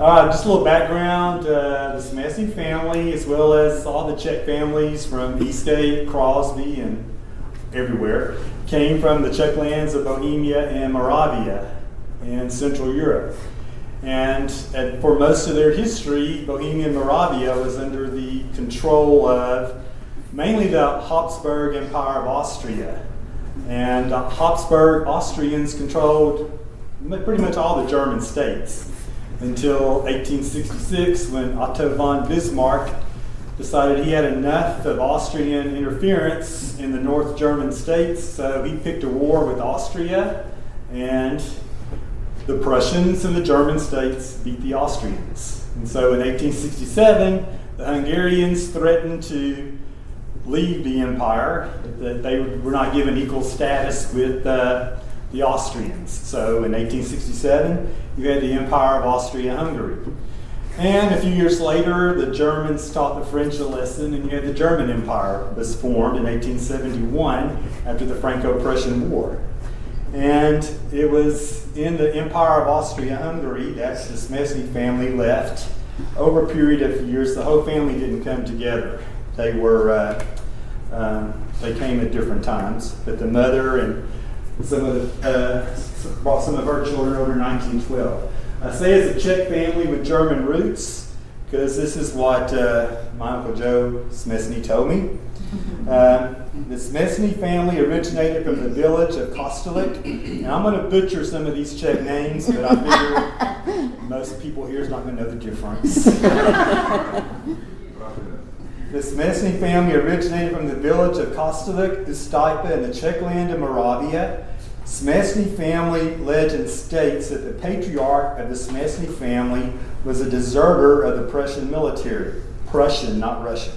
Just a little background. The Smesny family, as well as all the Czech families from Eastgate, Crosby, and everywhere, came from the Czech lands of Bohemia and Moravia in Central Europe. And for most of their history, Bohemia and Moravia was under the control of mainly the Habsburg Empire of Austria. And Habsburg Austrians controlled pretty much all the German states until 1866, when Otto von Bismarck decided he had enough of Austrian interference in the North German states, so he picked a war with Austria, and the Prussians and the German states beat the Austrians. And so in 1867, the Hungarians threatened to leave the empire, that they were not given equal status with the Austrians. So in 1867, you had the Empire of Austria-Hungary. And a few years later, the Germans taught the French a lesson, and you had the German Empire was formed in 1871 after the Franco-Prussian War. And it was in the Empire of Austria-Hungary that the Smesny family left. Over a period of years, the whole family didn't come together. They came at different times, but the mother and brought some of her children over in 1912. I say it's a Czech family with German roots because this is what my Uncle Joe Smesny told me. The Smesny family originated from the village of Kostelec, and I'm going to butcher some of these Czech names, but I figure most people here is not going to know the difference. The Smesny family originated from the village of Kostelec, Stipa, in the Czech land of Moravia. Smesny family legend states that the patriarch of the Smesny family was a deserter of the Prussian military. Prussian, not Russian.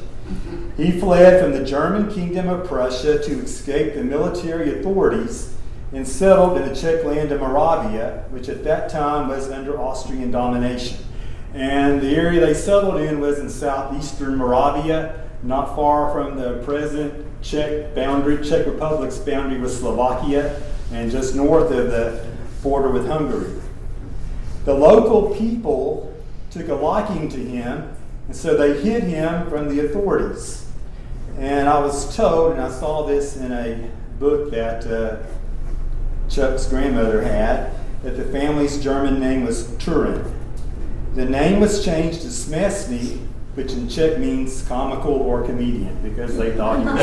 He fled from the German kingdom of Prussia to escape the military authorities and settled in the Czech land of Moravia, which at that time was under Austrian domination. And the area they settled in was in southeastern Moravia, not far from the present Czech Republic's boundary with Slovakia, and just north of the border with Hungary. The local people took a liking to him, and so they hid him from the authorities. And I was told, and I saw this in a book that Chuck's grandmother had, that the family's German name was Turin. The name was changed to Smesny, which in Czech means comical or comedian, because they thought he was.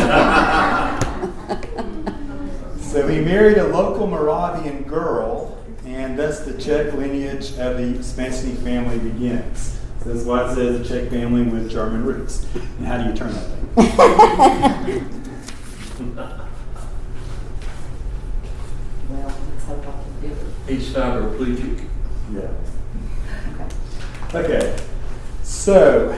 So he married a local Moravian girl, and thus the Czech lineage of the Smesny family begins. So that's why it says a Czech family with German roots. And how do you turn that thing? Well, let's hope I can do it. Each quadriplegic. Yeah. Okay. So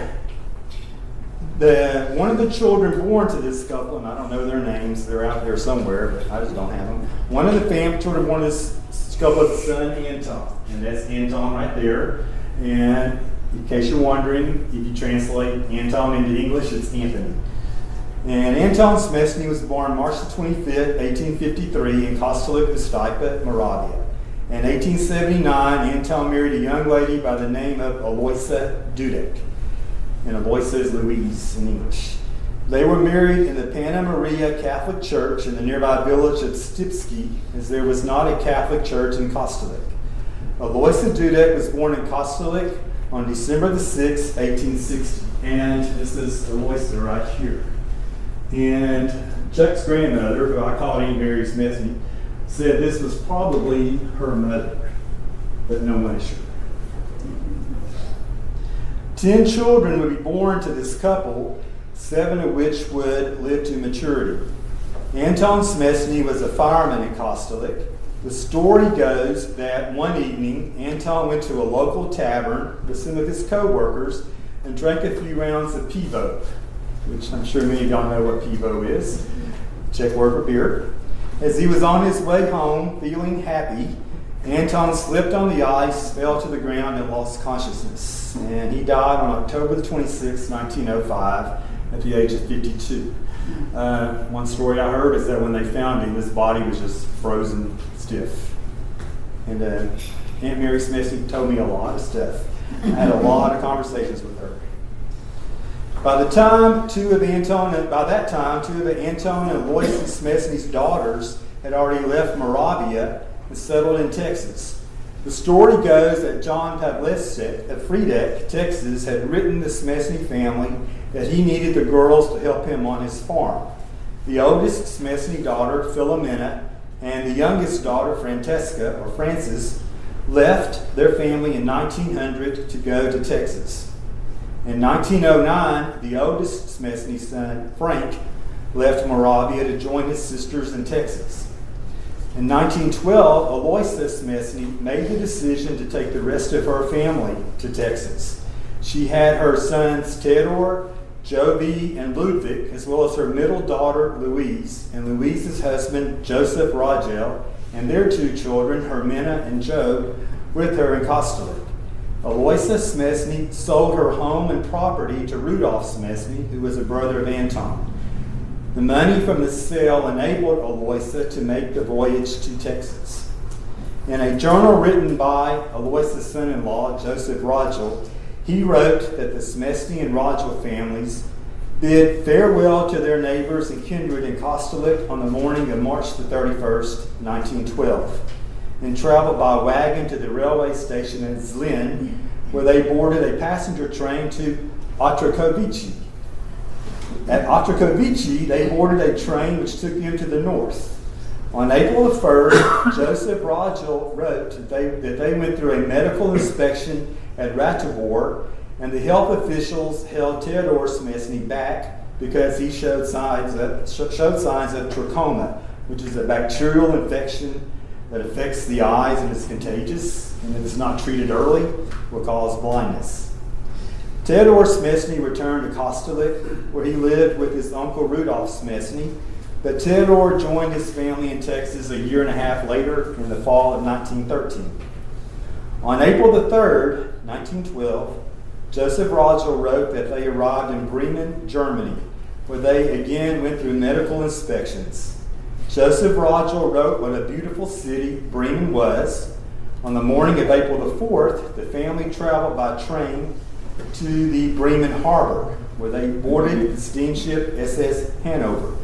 one of the children born to this couple, and I don't know their names, they're out there somewhere, but I just don't have them. One of the children born to this couple is son Anton, and that's Anton right there. And in case you're wondering, if you translate Anton into English, it's Anthony. And Anton Smesny was born March the 25th, 1853 in Kostelec, Stipa, Moravia. In 1879, Anton married a young lady by the name of Aloisie Dudek. And Aloisie is Louise in English. They were married in the Panna Maria Catholic Church in the nearby village of Stipski, as there was not a Catholic church in Kostelec. Aloisie Dudek was born in Kostelec on December the 6th, 1860. And this is Aloisie right here. And Chuck's grandmother, who I call Mary Smesny, said this was probably her mother, but no one is sure. 10 children would be born to this couple, 7 of which would live to maturity. Anton Smesny was a fireman in Kostelec. The story goes that one evening, Anton went to a local tavern with some of his co-workers and drank a few rounds of pivo, which I'm sure many of y'all know what pivo is, Czech word for beer. As he was on his way home, feeling happy, Anton slipped on the ice, fell to the ground, and lost consciousness. And he died on October the 26th, 1905, at the age of 52. One story I heard is that when they found him, his body was just frozen stiff. And Aunt Mary Smesny told me a lot of stuff. I had a lot of conversations with her. By that time, two of Anton and Aloisie Smesny's daughters had already left Moravia and settled in Texas. The story goes that John Pavlesek of Friedeck, Texas, had written the Smesny family that he needed the girls to help him on his farm. The oldest Smesny daughter, Philomena, and the youngest daughter, Frances, left their family in 1900 to go to Texas. In 1909, the oldest Smesny son, Frank, left Moravia to join his sisters in Texas. In 1912, Aloisie Smesny made the decision to take the rest of her family to Texas. She had her sons Theodore, Joby, and Ludwig, as well as her middle daughter Louise, and Louise's husband Joseph Rogel, and their two children, Hermina and Job, with her in Kostalik. Aloisie Smesny sold her home and property to Rudolph Smesny, who was a brother of Anton. The money from the sale enabled Aloisie to make the voyage to Texas. In a journal written by Aloisie's son-in-law, Joseph Rogel, he wrote that the Smesny and Rogel families bid farewell to their neighbors and kindred in Kostalik on the morning of March the 31st, 1912, and traveled by wagon to the railway station in Zlin, where they boarded a passenger train to Otrokovici. At Otrokovici, they boarded a train which took them to the north. On April the 1st, Joseph Rogel wrote that they went through a medical inspection at Ratibor, and the health officials held Theodore Smesny back because he showed signs of trachoma, which is a bacterial infection that affects the eyes and is contagious, and if it's not treated early, will cause blindness. Theodore Smesny returned to Kostalik, where he lived with his uncle Rudolph Smesny, but Theodore joined his family in Texas a year and a half later in the fall of 1913. On April the 3rd, 1912, Joseph Rogel wrote that they arrived in Bremen, Germany, where they again went through medical inspections. Joseph Rogel wrote what a beautiful city Bremen was. On the morning of April the 4th, the family traveled by train to the Bremen harbor, where they boarded the steamship SS Hanover.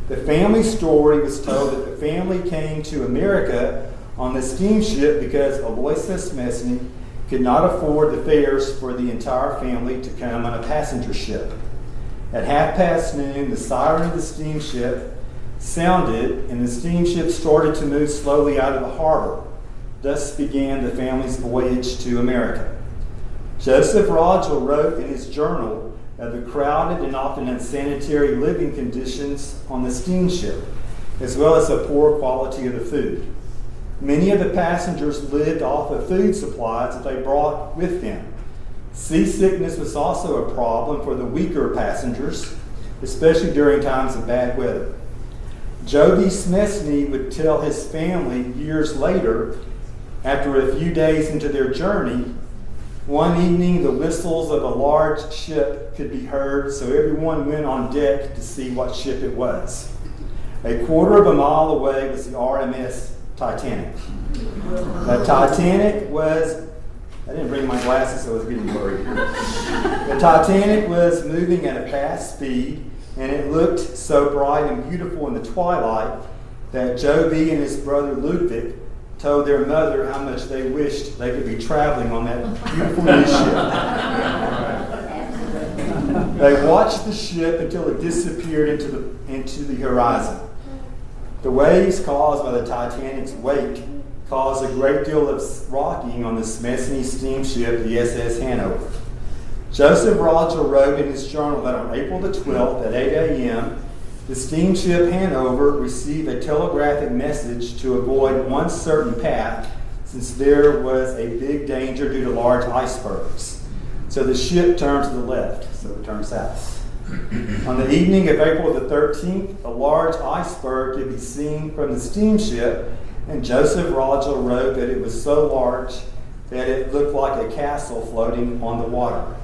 The family story was told that the family came to America on the steamship because Aloisie Smesny could not afford the fares for the entire family to come on a passenger ship. At noon, the siren of the steamship sounded, and the steamship started to move slowly out of the harbor. Thus began the family's voyage to America. Joseph Rogel wrote in his journal of the crowded and often unsanitary living conditions on the steamship, as well as the poor quality of the food. Many of the passengers lived off of food supplies that they brought with them. Seasickness was also a problem for the weaker passengers, especially during times of bad weather. Joby Smesny would tell his family years later, after a few days into their journey, one evening the whistles of a large ship could be heard, so everyone went on deck to see what ship it was. A quarter of a mile away was the RMS Titanic. The Titanic was, I didn't bring my glasses, so I was getting worried. The Titanic was moving at a fast speed, and it looked so bright and beautiful in the twilight that Joby and his brother Ludwig told their mother how much they wished they could be traveling on that beautiful new ship. They watched the ship until it disappeared into the horizon. The waves caused by the Titanic's wake caused a great deal of rocking on the Smesny steamship, the SS Hanover. Joseph Rogel wrote in his journal that on April the 12th at 8 a.m., the steamship Hanover received a telegraphic message to avoid one certain path since there was a big danger due to large icebergs. So the ship turned to the left, so it turned south. On the evening of April the 13th, a large iceberg could be seen from the steamship, and Joseph Rogel wrote that it was so large that it looked like a castle floating on the water.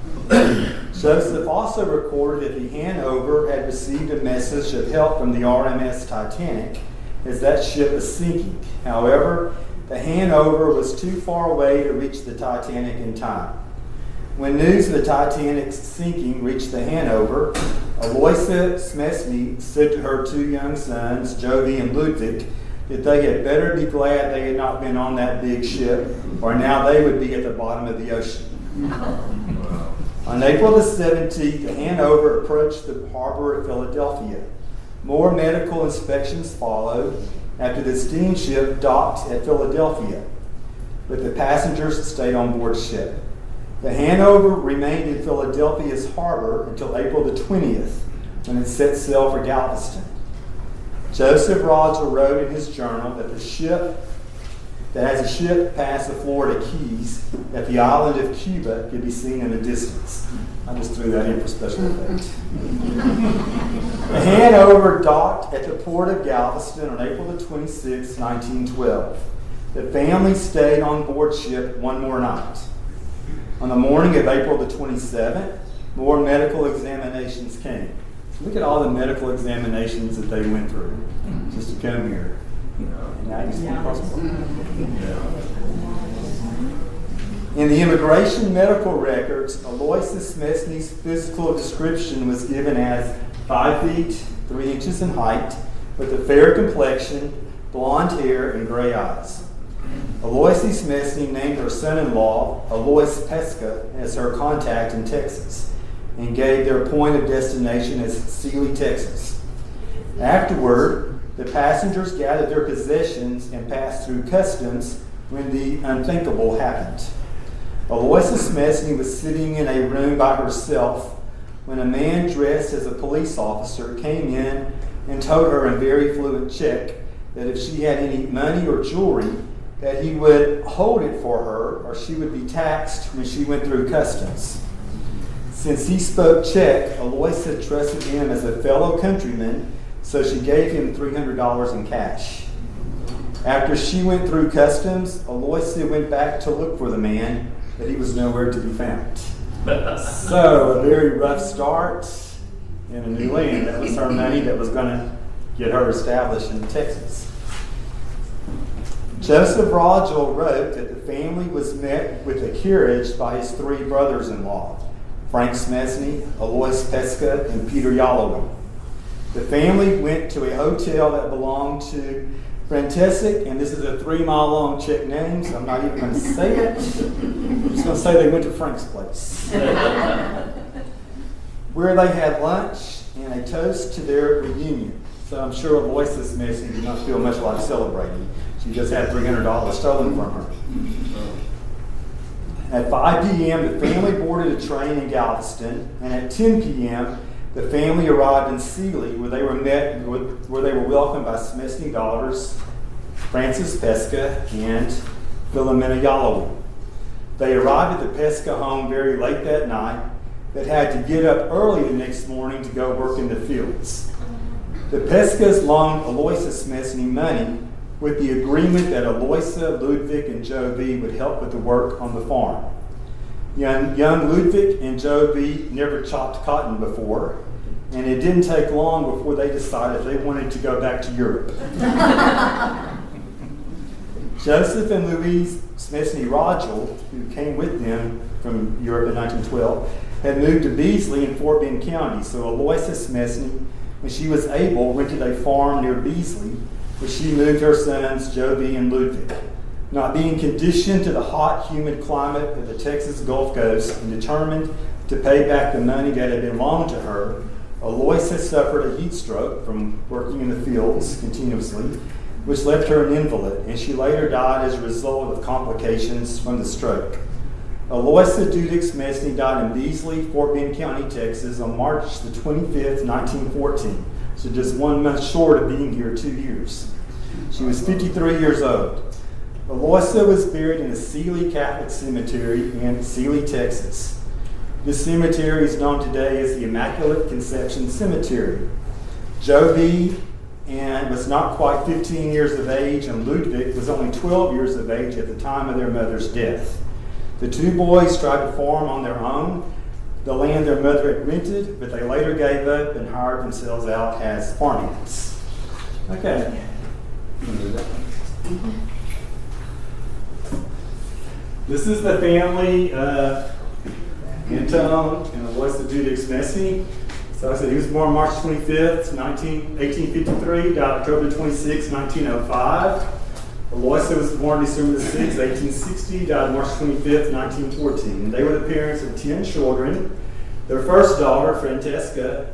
Joseph also recorded that the Hanover had received a message of help from the RMS Titanic as that ship was sinking. However, The Hanover was too far away to reach the Titanic in time. When news of the Titanic's sinking reached the Hanover, Aloisie Smesny said to her two young sons, Jovi and Ludwig, that they had better be glad they had not been on that big ship, or now they would be at the bottom of the ocean. On April the 17th, the Hanover approached the harbor of Philadelphia. More medical inspections followed after the steamship docked at Philadelphia, but the passengers stayed on board ship. The Hanover remained in Philadelphia's harbor until April the 20th, when it set sail for Galveston. Joseph Roger wrote in his journal that as a ship passed the Florida Keys, that the island of Cuba could be seen in the distance. I just threw that in for special effect. The Hanover docked at the port of Galveston on April the 26th, 1912. The family stayed on board ship one more night. On the morning of April the 27th, more medical examinations came. Look at all the medical examinations that they went through just to come here. And now you see In the immigration medical records, Aloisie Smesny's physical description was given as 5 feet 3 inches in height, with a fair complexion, blonde hair, and gray eyes. Aloisie Smesny named her son-in-law, Alois Pesca, as her contact in Texas, and gave their point of destination as Sealy, Texas. Afterward, the passengers gathered their possessions and passed through customs when the unthinkable happened. Aloisie Smesny was sitting in a room by herself when a man dressed as a police officer came in and told her in very fluent Czech that if she had any money or jewelry, that he would hold it for her or she would be taxed when she went through customs. Since he spoke Czech, Aloisie trusted him as a fellow countryman, so she gave him $300 in cash. After she went through customs, Aloisie went back to look for the man, but he was nowhere to be found. So, a very rough start in a new land. That was her money that was going to get her established in Texas. Joseph Roger wrote that the family was met with a carriage by his 3 brothers-in-law, Frank Smesny, Alois Pesca, and Peter Yalloway. The family went to a hotel that belonged to Frantesic, and this is a 3-mile-long Czech name, so I'm not even going to say it. I'm just going to say they went to Frank's place, where they had lunch and a toast to their reunion. So I'm sure Aloisie Smesny did not feel much like celebrating. She just had $300 stolen from her. At 5 p.m., the family boarded a train in Galveston, and at 10 p.m., the family arrived in Sealy, where they were welcomed by Smesny daughters, Frances Pesca and Philomena Yalloway. They arrived at the Pesca home very late that night, but had to get up early the next morning to go work in the fields. The Pescas loaned Aloisie Smesny money with the agreement that Aloisie, Ludwig, and Joe V would help with the work on the farm. Young Ludwig and Joe V never chopped cotton before, and it didn't take long before they decided they wanted to go back to Europe. Joseph and Louise Smesny Rogel, who came with them from Europe in 1912, had moved to Beasley in Fort Bend County, so Aloisie Smesny, when she was able, rented a farm near Beasley, where she moved her sons, Jovi and Ludwig. Not being conditioned to the hot, humid climate of the Texas Gulf Coast and determined to pay back the money that had been loaned to her, Aloisie suffered a heat stroke from working in the fields continuously, which left her an invalid, and she later died as a result of complications from the stroke. Aloisie Dudek Smesny died in Beasley, Fort Bend County, Texas on March the 25th, 1914. So just 1 month short of being here 2 years. She was 53 years old. Aloisie was buried in the Sealy Catholic Cemetery in Sealy, Texas. This cemetery is known today as the Immaculate Conception Cemetery. Joe B. was not quite 15 years of age, and Ludwig was only 12 years of age at the time of their mother's death. The 2 boys tried to farm on their own, the land their mother had rented, but they later gave up and hired themselves out as farm hands. Okay. This is the family, Anton and Aloisie Smesny. So like I said, he was born March 25th, 1853, died October 26, 1905. Aloisie was born December 6, 1860, died March 25th, 1914. And they were the parents of 10 children. Their first daughter, Francesca,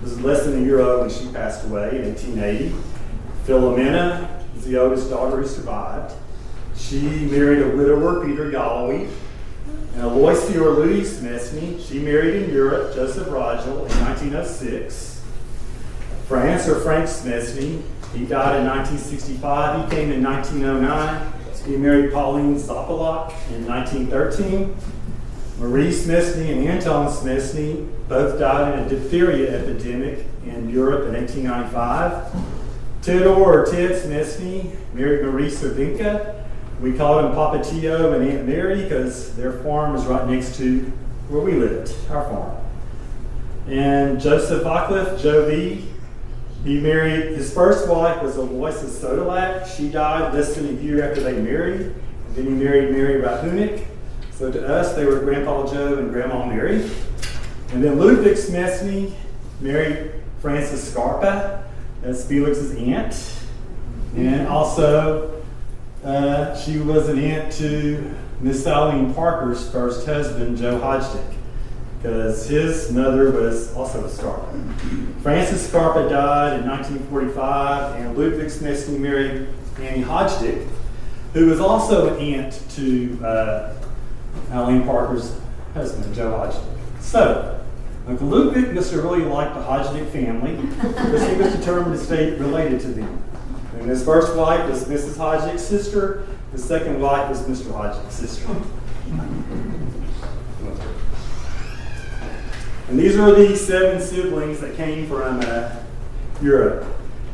was less than a year old when she passed away in 1880. Philomena is the oldest daughter who survived. She married a widower, Peter Galloway. And Aloisie or Louis Smesny, she married in Europe, Joseph Rogel, in 1906. France or Frank Smesny, he died in 1965. He came in 1909. He married Pauline Zapolak in 1913. Marie Smesny and Anton Smesny both died in a diphtheria epidemic in Europe in 1895. Theodore or Ted Smesny married Marie Cervinka. We called him Papa Tio and Aunt Mary because their farm was right next to where we lived, our farm. And Joseph Wycliffe, Joe V., he married, his first wife was Aloisie Sodolak. She died less than a year after they married. And then he married Mary Rahunik. So to us, they were Grandpa Joe and Grandma Mary. And then Ludwig Smesny married Frances Scarpa. That's Felix's aunt. And also, she was an aunt to Miss Eileen Parker's first husband, Joe Hodgdick, because his mother was also a Scarpa. Frances Scarpa died in 1945, and Ludwig Smesny married Annie Hodgdick, who was also an aunt to Eileen Parker's husband, Joe Hodgdick. So, Uncle Ludwig must have really liked the Hodgdick family because he was determined to stay related to them. And his first wife was Mrs. Hodgdick's sister. His second wife was Mr. Hodgdick's sister. And these are the 7 siblings that came from Europe.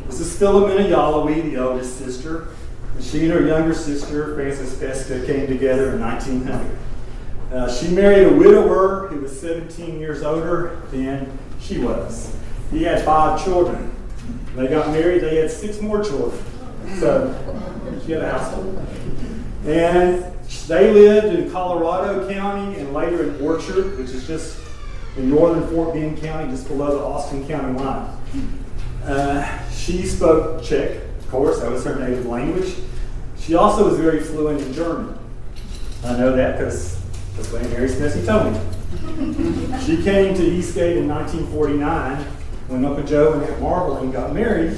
This is Philomena Galloway, the oldest sister. And she and her younger sister, Frances Pesca, came together in 1900. She married a widower who was 17 years older than she was. He had 5 children. They got married, they had 6 more children. So she had a household. And they lived in Colorado County and later in Orchard, which is just in northern Fort Bend County, just below the Austin County line. She spoke Czech, of course, that was her native language. She also was very fluent in German. I know that because that's what Mary Smesny told me. She came to Eastgate in 1949 when Uncle Joe and Aunt Marveline got married,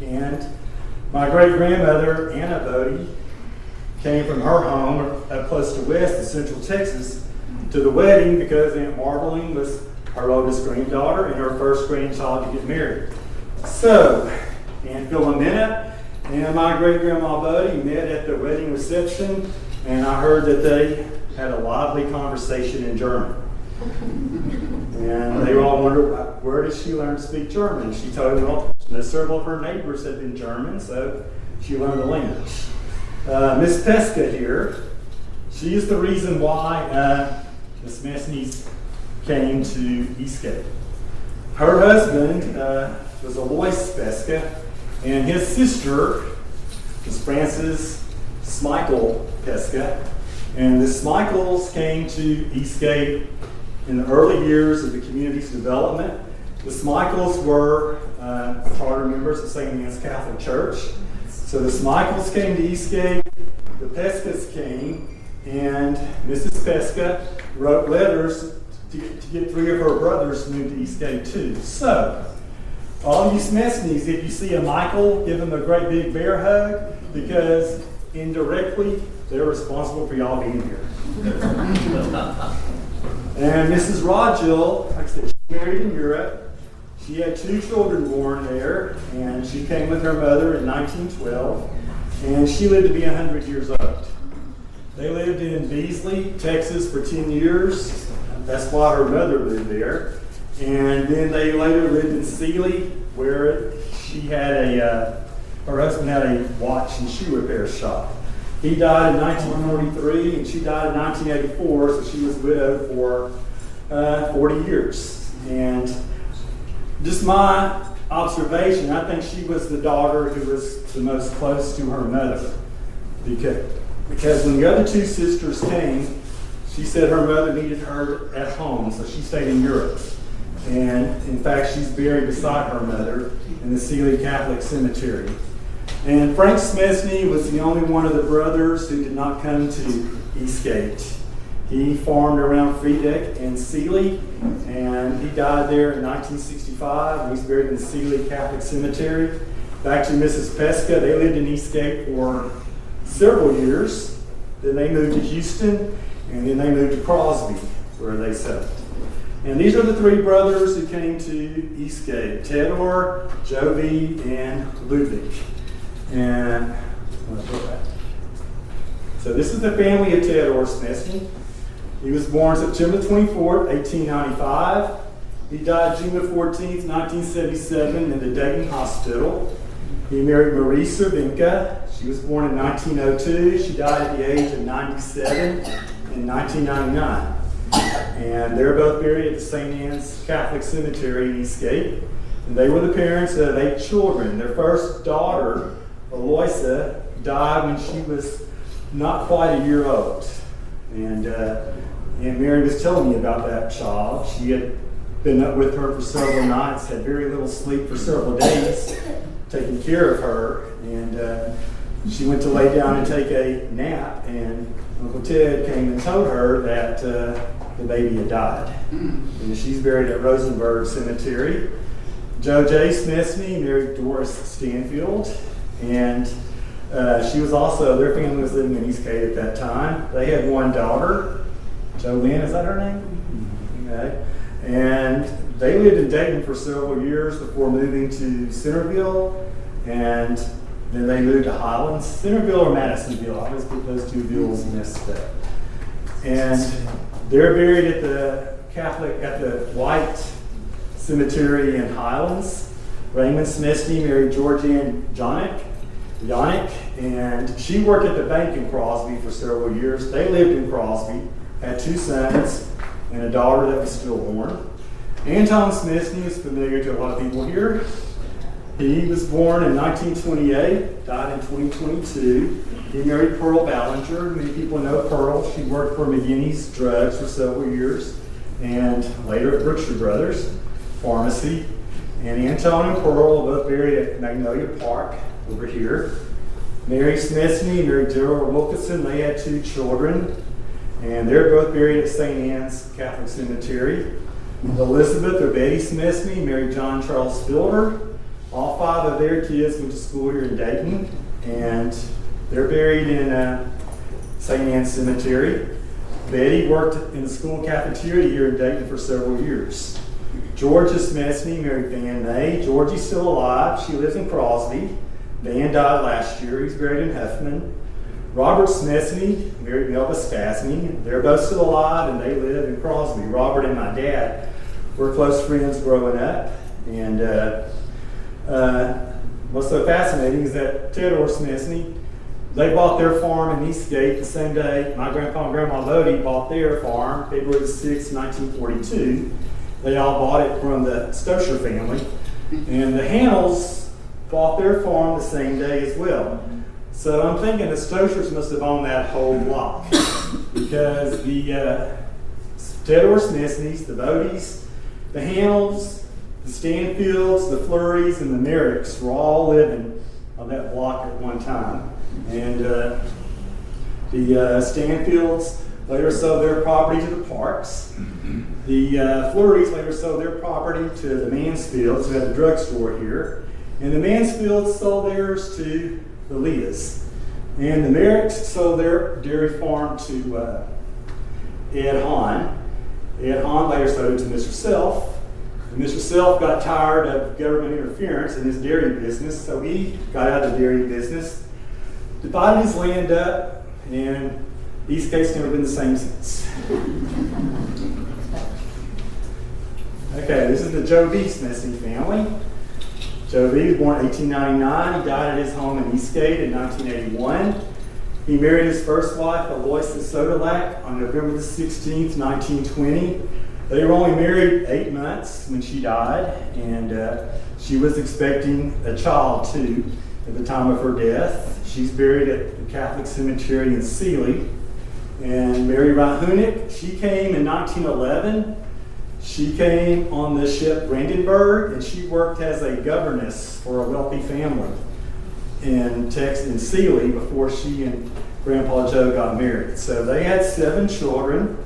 and my great-grandmother, Anna Bodie, came from her home up close to West in Central Texas to the wedding because Aunt Marveline was her oldest granddaughter and her first grandchild to get married. So, Aunt Philomena and my great-grandma Bodie met at the wedding reception, and I heard that they had a lively conversation in German. And they all wondered, where did she learn to speak German? She told them, well, several of her neighbors had been German, so she learned the language. Miss Pesca here, she is the reason why the Smesnys came to Eastgate. Her husband was Alois Pesca, and his sister was Frances Smykel Pesca. And the Smykels came to Eastgate in the early years of the community's development. The Smykels were charter members of St. Anne's Catholic Church. So the Smykels came to Eastgate, the Pescas came, and Mrs. Pesca wrote letters to get 3 of her brothers to move to Eastgate too. So, all you Smesnys, if you see a Michael, give him a great big bear hug, because indirectly, they're responsible for y'all being here. And Mrs. Rogel, like I said, she married in Europe. She had 2 children born there, and she came with her mother in 1912, and she lived to be 100 years old. They lived in Beasley, Texas for 10 years. That's why her mother lived there. And then they later lived in Sealy, where she had her husband had a watch and shoe repair shop. He died in 1943, and she died in 1984, so she was widowed for 40 years. And just my observation, I think she was the daughter who was the most close to her mother. because when the other two sisters came, she said her mother needed her at home, so she stayed in Europe. And in fact, she's buried beside her mother in the Sealy Catholic Cemetery. And Frank Smesny was the only one of the brothers who did not come to Eastgate. He farmed around Friedeck and Sealy, and he died there in 1965. He's buried in the Sealy Catholic Cemetery. Back to Mrs. Pesca, they lived in Eastgate for several years. Then they moved to Houston, and then they moved to Crosby, where they settled. And these are the three brothers who came to Eastgate: Theodore, Jovi, and Ludwig. And so this is the family of Theodore Smesny. He was born September 24th, 1895. He died June 14th, 1977 in the Dayton Hospital. He married Marie Cervinka. She was born in 1902. She died at the age of 97 in 1999. And they're both buried at the St. Anne's Catholic Cemetery in Eastgate. And they were the parents of 8 children. Their first daughter, Aloisie, died when she was not quite a year old. And Mary was telling me about that child. She had been up with her for several nights, had very little sleep for several days, taking care of her. And she went to lay down and take a nap, and Uncle Ted came and told her that the baby had died. And she's buried at Rosenberg Cemetery. Joe J. Smesny married Doris Stanfield, and she was also, their family was living in Eastgate at that time. They had one daughter, Jolene, is that her name? Okay. And they lived in Dayton for several years before moving to Centerville, and then they moved to Highlands, Centerville or Madisonville. I always get those two bills messed up. And they're buried at the White Cemetery in Highlands. Raymond Smesny married Georgianne Yannick, and she worked at the bank in Crosby for several years. They lived in Crosby, had 2 sons, and a daughter that was stillborn. Anton Smesny is familiar to a lot of people here. He was born in 1928, died in 2022. He married Pearl Ballinger. Many people know Pearl. She worked for McGinney's Drugs for several years, and later at Brookshire Brothers Pharmacy. And Anton and Pearl are both buried at Magnolia Park over here. Mary Smesny married Gerald Wilkinson. They had 2 children, and they're both buried at St. Anne's Catholic Cemetery. Elizabeth or Betty Smesny married John Charles Fielder. All 5 of their kids went to school here in Dayton, and they're buried in St. Anne's Cemetery. Betty worked in the school cafeteria here in Dayton for several years. Georgia Smesny married Van May. Georgie's still alive. She lives in Crosby. Van died last year. He's buried in Huffman. Robert Smesny married Melba Stasny. They're both still alive, and they live in Crosby. Robert and my dad were close friends growing up. And what's so fascinating is that Theodore Smesny, they bought their farm in Eastgate the same day my grandpa and grandma Lodi bought their farm, February 6, 1942. They all bought it from the Stosher family. And the Hannells bought their farm the same day as well. So I'm thinking the Stoshers must have owned that whole block, because the Theodore Smesnys, the Bodys, the Hannells, the Stanfields, the Flurries, and the Merricks were all living on that block at one time. And the Stanfields later sold their property to the Parks. The Flurries later sold their property to the Mansfields, who had a drugstore here. And the Mansfields sold theirs to the Leahs. And the Merricks sold their dairy farm to Ed Hahn. Ed Hahn later sold it to Mr. Self. And Mr. Self got tired of government interference in his dairy business, so he got out of the dairy business, divided his land up, and Eastgate's never been the same since. Okay, this is the Joe V. Smesny family. Joe V. was born in 1899. He died at his home in Eastgate in 1981. He married his first wife, Aloisie Sodalak, on November the 16th, 1920. They were only married 8 months when she died, and she was expecting a child too. at the time of her death. She's buried at the Catholic Cemetery in Sealy. And Mary Rahunik, she came in 1911. She came on the ship Brandenburg, and she worked as a governess for a wealthy family in Texas, in Sealy, before she and Grandpa Joe got married. So they had 7 children.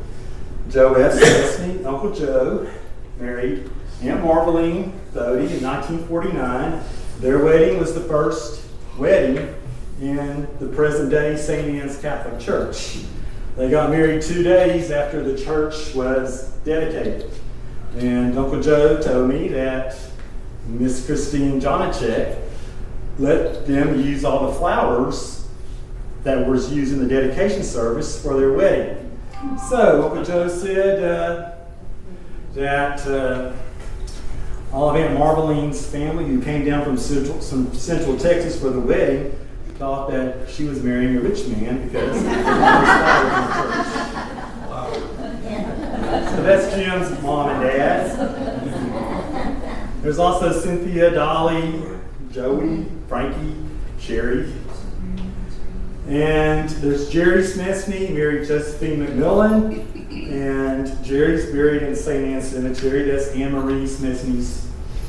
Joe F. Smesny, Uncle Joe, married Aunt Marveline Bodie in 1949. Their wedding was the first wedding in the present-day St. Anne's Catholic Church. They got married 2 days after the church was dedicated. And Uncle Joe told me that Miss Christine Janacek let them use all the flowers that was used in the dedication service for their wedding. So Uncle Joe said that all of Aunt Marveline's family, who came down from Central Texas for the wedding, thought that she was marrying a rich man because her mother's father was in the church. So that's Jim's mom and dad. There's also Cynthia, Dolly, Joey, Frankie, Sherry. And there's Jerry Smesny, married Josephine McMillan. And Jerry's buried in St. Anne's Cemetery. That's Anne Marie Smesny's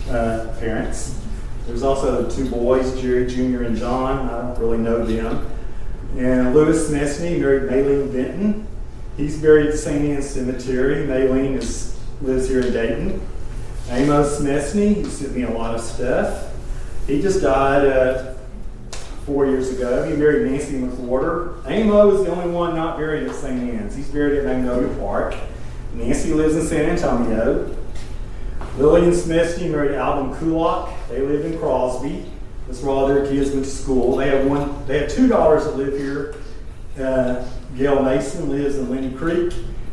parents. There's also 2 boys, Jerry Jr. and John. I don't really know them. And Louis Smesny married Maylene Benton. He's buried at St. Anne's Cemetery. Maylene lives here in Dayton. Amos Smesny, he sent me a lot of stuff. He just died 4 years ago. He married Nancy McWhorter. Amo is the only one not buried at St. Anne's. He's buried at Magnolia Park. Nancy lives in San Antonio. Lillian Smesny married Alvin Kulak. They live in Crosby. That's where all their kids went to school. They have 2 daughters that live here. Gail Mason lives in Lenny Creek,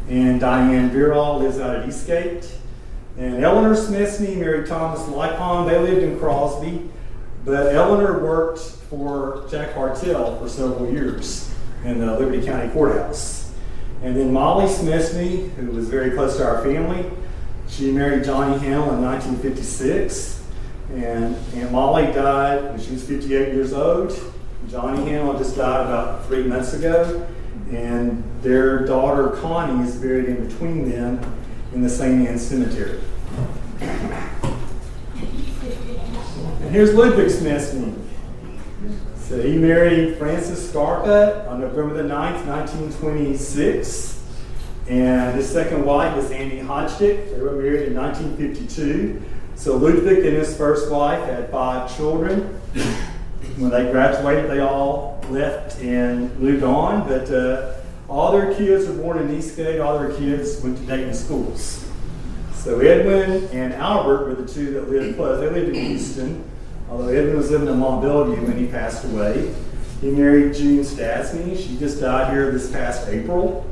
and Diane Virall lives out at Eastgate. And Eleanor Smesny married Thomas Lipon. They lived in Crosby, but Eleanor worked for Jack Hartel for several years in the Liberty County Courthouse. And then Molly Smesny, who was very close to our family, she married Johnny Hamill in 1956. And Aunt Molly died when she was 58 years old. Johnny Hamill just died about 3 months ago. And their daughter Connie is buried in between them in the St. Anne's Cemetery. And here's Ludwig Smesny. So he married Frances Scarpa on November the 9th, 1926. And his second wife was Annie Hodgdick. They were married in 1952. So Ludwig and his first wife had 5 children. When they graduated, they all left and moved on. But all their kids were born in Eastgate. All their kids went to Dayton schools. So Edwin and Albert were the 2 that lived close. They lived in Houston, although Edwin was living in Mont Bellevue when he passed away. He married June Stasny. She just died here this past April.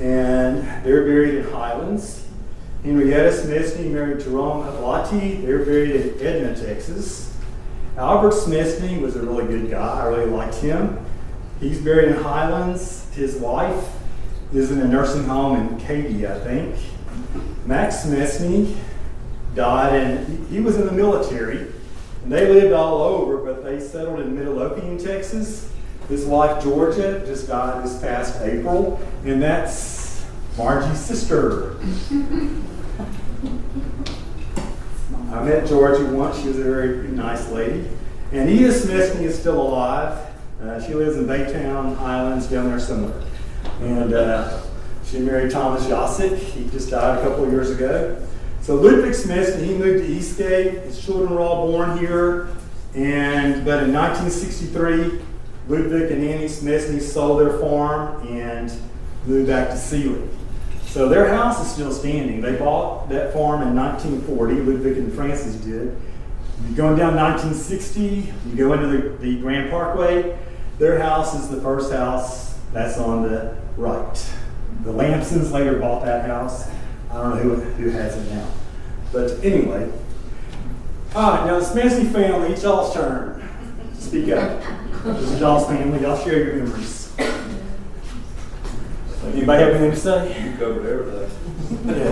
And they're buried in Highlands. Henrietta Smesny married Jerome Ablati. They're buried in Edna, Texas. Albert Smesny was a really good guy. I really liked him. He's buried in Highlands. His wife is in a nursing home in Katy, I think. Max Smesny died, and he was in the military. And they lived all over, but they settled in Midlothian, Texas. His wife, Georgia, just died this past April, and that's Margie's sister. I met Georgia once. She was a very nice lady. And Edith Smesny is still alive. She lives in Baytown, Highlands, down there somewhere. And she married Thomas Yasick. He just died a couple of years ago. So Ludwig Smesny, he moved to Eastgate. His children were all born here. But in 1963, Ludwig and Annie Smesny sold their farm and moved back to Sealy. So their house is still standing. They bought that farm in 1940, Ludwig and Frances did. You're going down 1960, you go into the Grand Parkway, their house is the first house that's on the right. The Lampsons later bought that house. I don't know who has it now. But anyway. All right, now the Smesny family, it's y'all's turn. Speak up. This is y'all's family. Y'all share your memories. Anybody have anything to say? You covered everything. Yeah.